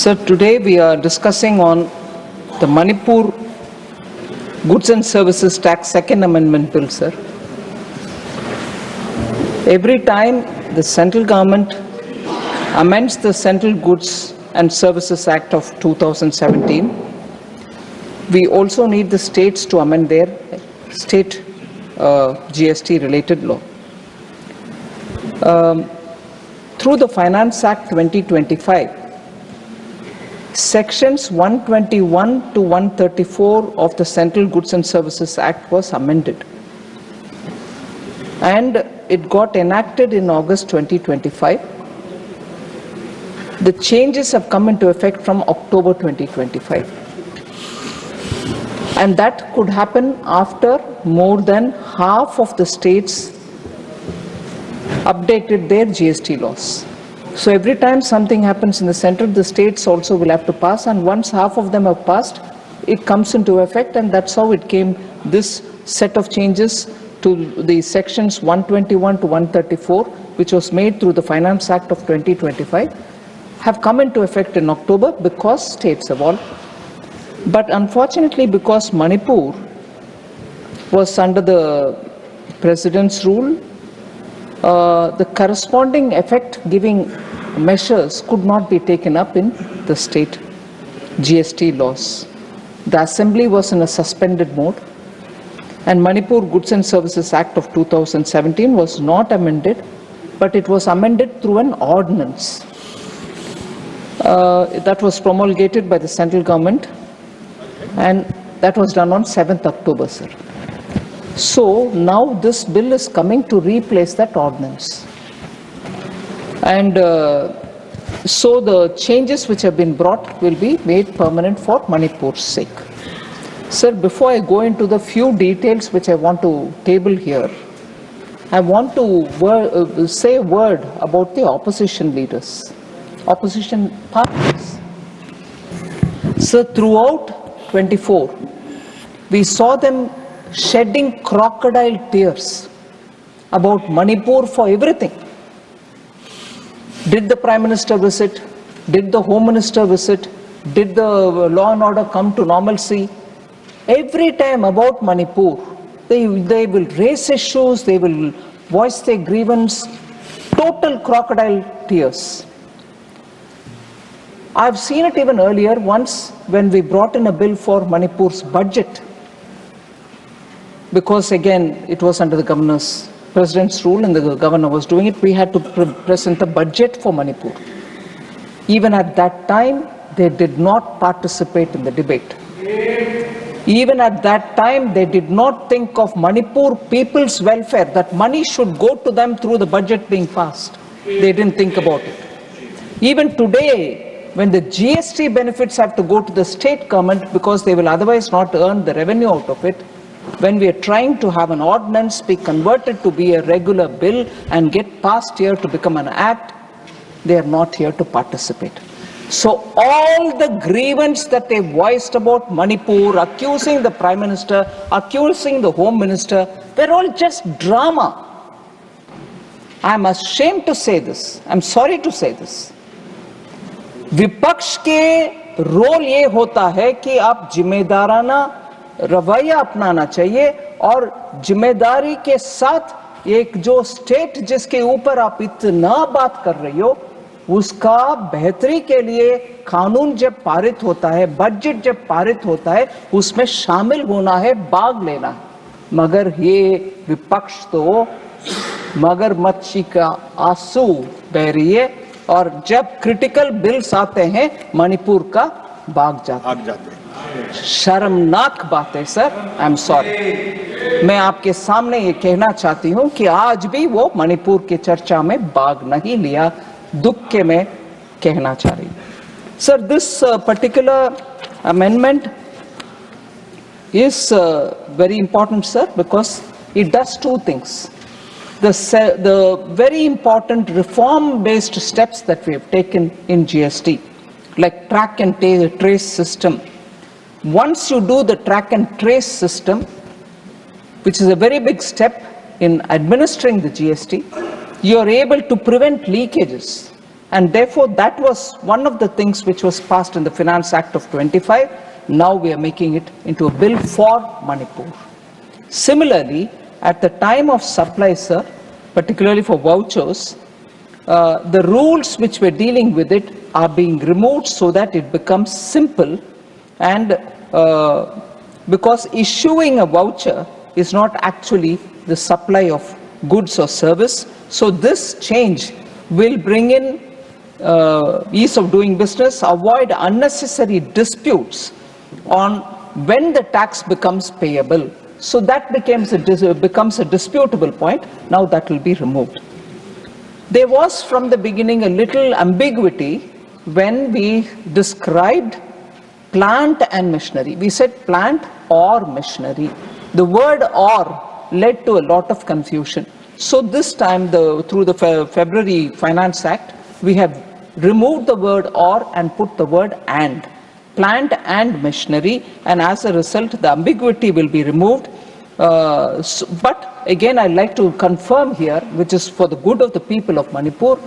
Sir, today we are discussing on the Manipur Goods and Services Tax Second Amendment Bill, sir. Every time the central government amends the Central Goods and Services Act of 2017, we also need the states to amend their state GST related law. Through the Finance Act 2025, Sections 121 to 134 of the Central Goods and Services Act was amended, and it got enacted in August 2025. The changes have come into effect from October 2025, and that could happen after more than half of the states updated their GST laws. So every time something happens in the center, the states also will have to pass, and once half of them have passed, it comes into effect, and that's how it came. This set of changes to the sections 121 to 134, which was made through the Finance Act of 2025, have come into effect in October because states have all. But unfortunately, because Manipur was under the President's rule, the corresponding effect-giving measures could not be taken up in the state GST laws. The Assembly was in a suspended mode, and Manipur Goods and Services Act of 2017 was not amended, but it was amended through an ordinance that was promulgated by the central government, and that was done on 7th October, sir. So now this bill is coming to replace that ordinance. And so the changes which have been brought will be made permanent for Manipur's sake. Sir, before I go into the few details which I want to table here, I want to say a word about the opposition leaders, opposition parties. So throughout 24, we saw them shedding crocodile tears about Manipur for everything. Did the Prime Minister visit? Did the Home Minister visit? Did the law and order come to normalcy? Every time about Manipur, they will raise issues, they will voice their grievance, total crocodile tears. I've seen it even earlier, once when we brought in a bill for Manipur's budget, because again it was under the President's rule and the governor was doing it, we had to present a budget for Manipur. Even at that time, they did not participate in the debate. Even at that time, they did not think of Manipur people's welfare, that money should go to them through the budget being passed. They didn't think about it. Even today, when the GST benefits have to go to the state government because they will otherwise not earn the revenue out of it, when we are trying to have an ordinance be converted to be a regular bill and get passed here to become an act, they are not here to participate. So all the grievance that they voiced about Manipur, accusing the Prime Minister, accusing the Home Minister, they're all just drama. I'm ashamed to say this. I'm sorry to say this. विपक्ष के role ये होता है कि आप जिम्मेदाराना रवैया अपनाना चाहिए और जिम्मेदारी के साथ एक जो स्टेट जिसके ऊपर आप इतना बात कर रही हो, उसका बेहतरी के लिए कानून जब पारित होता है, बजट जब पारित होता है, उसमें शामिल होना है, भाग लेना है। मगर ये विपक्ष तो मगरमच्छी का आंसू बह रही है, और जब क्रिटिकल बिल्स आते हैं मणिपुर का भाग जाते हैं। शर्मनाक बात है सर, आई एम सॉरी। मैं आपके सामने ये कहना चाहती हूं कि आज भी वो मणिपुर की चर्चा में भाग नहीं लिया, दुख के मैं कहना चाह रही हूं। Sir, this particular amendment is very important, sir, because it does two things. The very important reform-based steps that we have taken in GST, like track and trace system. Once you do the track and trace system, which is a very big step in administering the GST, you are able to prevent leakages. And therefore, that was one of the things which was passed in the Finance Act of 25. Now we are making it into a bill for Manipur. Similarly, at the time of supply, sir, particularly for vouchers, the rules which were dealing with it are being removed so that it becomes simple, and because issuing a voucher is not actually the supply of goods or service. So this change will bring in ease of doing business, avoid unnecessary disputes on when the tax becomes payable. So that becomes a disputable point. Now that will be removed. There was from the beginning a little ambiguity when we described plant and machinery. We said plant or machinery. The word or led to a lot of confusion. So this time, through the February Finance Act, we have removed the word or and put the word and. Plant and machinery, and as a result, the ambiguity will be removed. But again, I'd like to confirm here, which is for the good of the people of Manipur,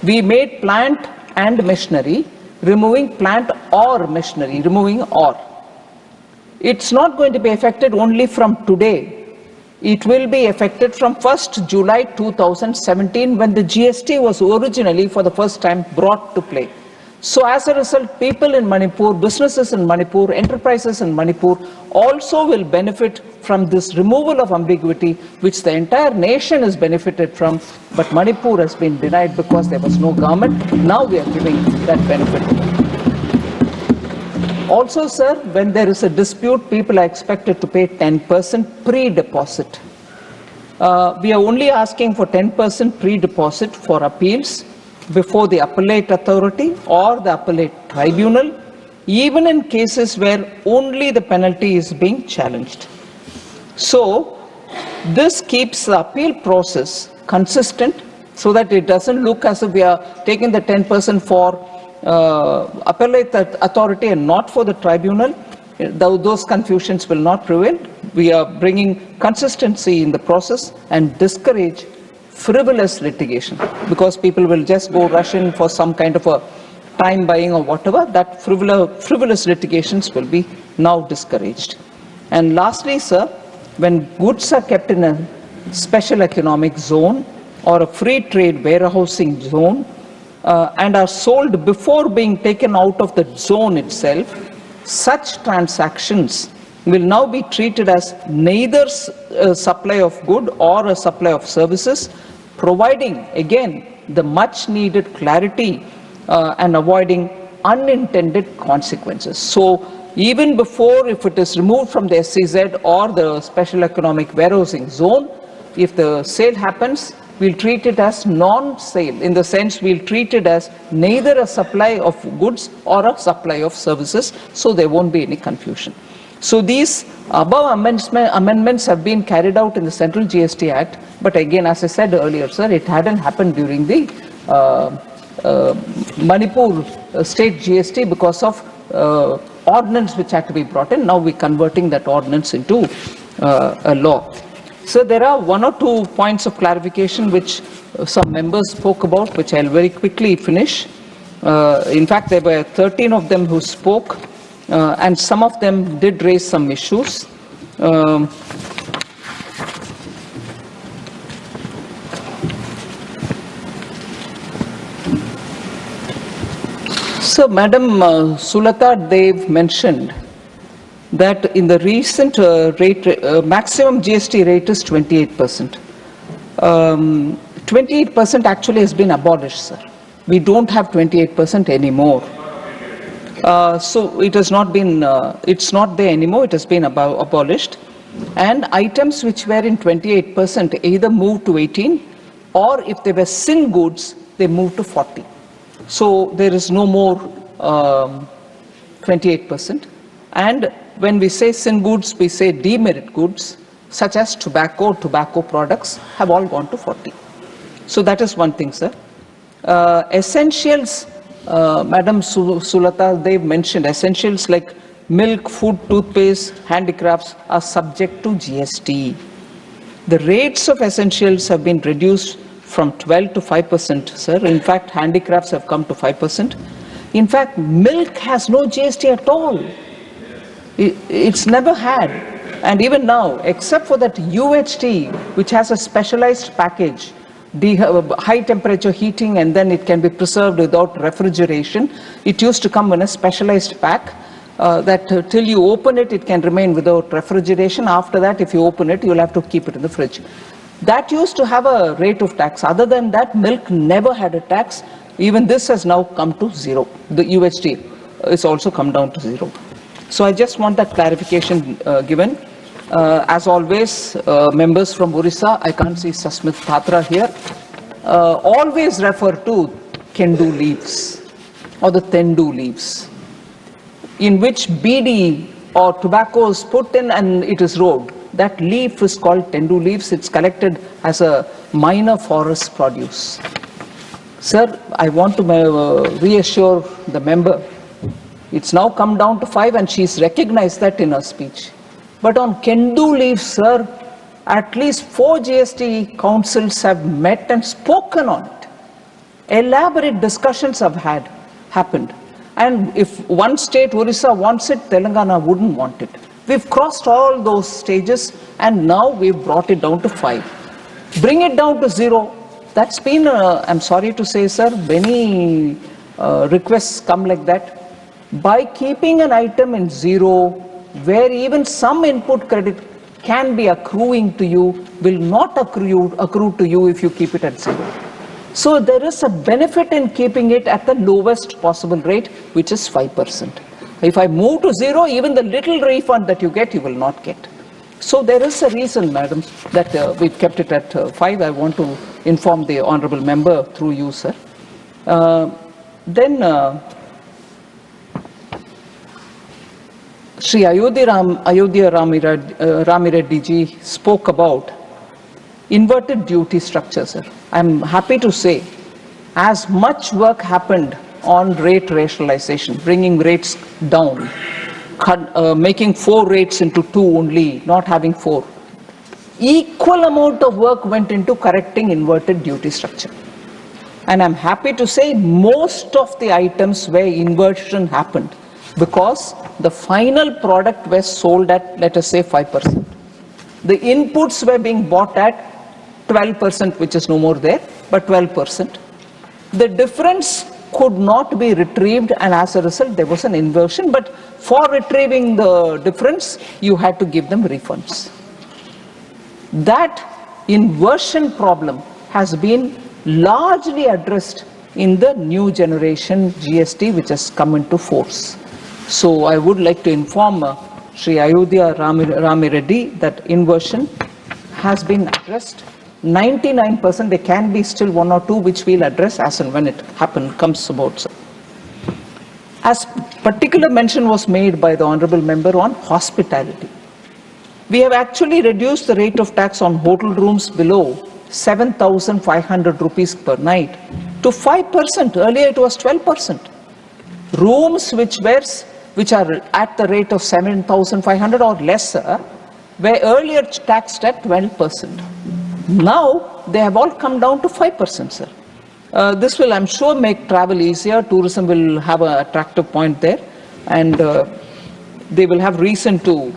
we made plant and machinery, removing plant or machinery, removing or. It's not going to be affected only from today. It will be affected from 1st July 2017, when the GST was originally for the first time brought to play. So as a result, people in Manipur, businesses in Manipur, enterprises in Manipur also will benefit from this removal of ambiguity, which the entire nation has benefited from, but Manipur has been denied because there was no government. Now we are giving that benefit. Also, sir, when there is a dispute, people are expected to pay 10% pre-deposit. We are only asking for 10% pre-deposit for appeals before the appellate authority or the appellate tribunal, even in cases where only the penalty is being challenged. So, this keeps the appeal process consistent so that it doesn't look as if we are taking the 10% for appellate authority and not for the tribunal. Those confusions will not prevail. We are bringing consistency in the process and discourage frivolous litigation, because people will just go rush in for some kind of a time buying or whatever. That frivolous litigations will be now discouraged. And lastly, sir, when goods are kept in a special economic zone or a free trade warehousing zone and are sold before being taken out of the zone itself, such transactions will now be treated as neither a supply of good or a supply of services, providing again the much needed clarity and avoiding unintended consequences. So even before, if it is removed from the SEZ or the special economic warehousing zone, if the sale happens, we'll treat it as non-sale, in the sense we'll treat it as neither a supply of goods or a supply of services, so there won't be any confusion. So these above amendments have been carried out in the Central GST Act, but again, as I said earlier, sir, it hadn't happened during the Manipur state GST because of ordinance which had to be brought in. Now we're converting that ordinance into a law. So there are one or two points of clarification which some members spoke about, which I'll very quickly finish. In fact, there were 13 of them who spoke, and some of them did raise some issues. So, Madam Sulata Dev mentioned that in the recent maximum GST rate is 28%. 28% actually has been abolished, sir. We don't have 28% anymore. So it has not been, it's not there anymore, it has been abolished. And items which were in 28% either moved to 18, or if they were sin goods, they moved to 40. So there is no more 28%. And when we say sin goods, we say demerit goods, such as tobacco products, have all gone to 40. So that is one thing, sir. Essentials, Madam Sulata, they've mentioned essentials like milk, food, toothpaste, handicrafts are subject to GST. The rates of essentials have been reduced from 12 to 5%, sir. In fact, handicrafts have come to 5%. In fact, milk has no GST at all. It's never had. And even now, except for that UHT, which has a specialized package, high temperature heating, and then it can be preserved without refrigeration. It used to come in a specialized pack that till you open it, it can remain without refrigeration. After that, if you open it, you'll have to keep it in the fridge. That used to have a rate of tax. Other than that, milk never had a tax. Even this has now come to zero. The UHT is also come down to zero. So I just want that clarification given. As always, members from Orissa, I can't see Sasmit Patra here, always refer to Kendu leaves or the Tendu leaves, in which BD or tobacco is put in and it is rolled. That leaf is called Tendu leaves. It's collected as a minor forest produce. Sir, I want to reassure the member. It's now come down to 5 and she's recognized that in her speech. But on Kendu leaves, sir, at least 4 GST councils have met and spoken on it. Elaborate discussions have happened. And if one state, Orissa, wants it, Telangana wouldn't want it. We've crossed all those stages and now we've brought it down to 5. Bring it down to 0. That's been, I'm sorry to say, sir, many requests come like that. By keeping an item in 0, where even some input credit can be accruing to you, will not accrue to you if you keep it at 0. So there is a benefit in keeping it at the lowest possible rate, which is 5%. If I move to 0, even the little refund that you get, you will not get. So there is a reason, madam, that we've kept it at 5. I want to inform the honorable member through you, sir. Shri Ayodhya Ramireddy ji spoke about inverted duty structure, sir. I'm happy to say as much work happened on rate rationalization, bringing rates down, making 4 rates into 2 only, not having 4. Equal amount of work went into correcting inverted duty structure. And I'm happy to say most of the items where inversion happened because the final product was sold at, let us say, 5%. The inputs were being bought at 12%, which is no more there, but 12%. The difference could not be retrieved, and as a result, there was an inversion. But for retrieving the difference, you had to give them refunds. That inversion problem has been largely addressed in the new generation GST, which has come into force. So I would like to inform Shri Ayodhya Ramireddy that inversion has been addressed. 99%, there can be still 1 or 2 which we'll address as and when it comes about. Sir. As particular mention was made by the honorable member on hospitality. We have actually reduced the rate of tax on hotel rooms below 7,500 rupees per night to 5%. Earlier it was 12%. Rooms which are at the rate of 7,500 or lesser were earlier taxed at 12%. Now they have all come down to 5%, sir. This will, I'm sure, make travel easier. Tourism will have an attractive point there, and they will have reason to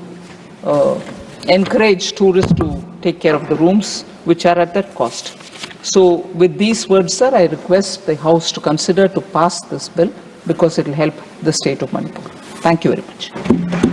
encourage tourists to take care of the rooms which are at that cost. So with these words, sir, I request the House to consider to pass this bill because it will help the state of Manipur. Thank you very much.